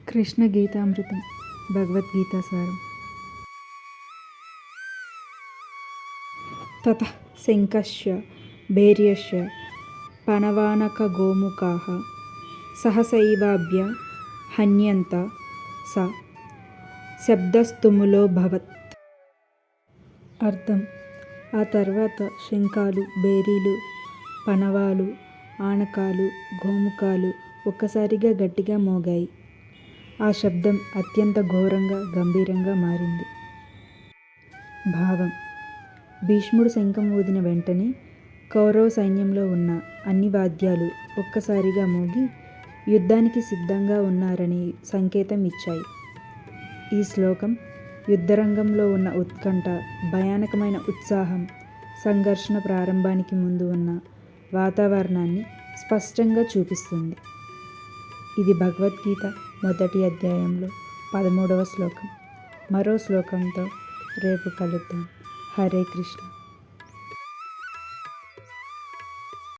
కృష్ణ గీతామృతం భగవద్గీత సారం. తతః శంఖశ్చ భైర్యశ్చ పణవానకగోముఖాః సహసైవాభ్య హన్యంత స శబ్దస్తుములోऽభవత్. అర్థం: ఆ తర్వాత శంఖాలు, భేరీలు, పణవాలు, ఆనకాలు, గోముఖాలు ఒక్కసారిగా గట్టిగా మోగాయి. ఆ శబ్దం అత్యంత ఘోరంగా, గంభీరంగా మారింది. భావం: భీష్ముడు శంఖం ఊదిన వెంటనే కౌరవ సైన్యంలో ఉన్న అన్ని వాద్యాలు ఒక్కసారిగా మోగి యుద్ధానికి సిద్ధంగా ఉన్నారని సంకేతం ఇచ్చాయి. ఈ శ్లోకం యుద్ధరంగంలో ఉన్న ఉత్కంఠ, భయానకమైన ఉత్సాహం, సంఘర్షణ ప్రారంభానికి ముందు ఉన్న వాతావరణాన్ని స్పష్టంగా చూపిస్తుంది. ఇది భగవద్గీత మొదటి అధ్యాయంలో 13వ శ్లోకం. మరో శ్లోకంతో రేపు కలుద్దాం. హరే కృష్ణ.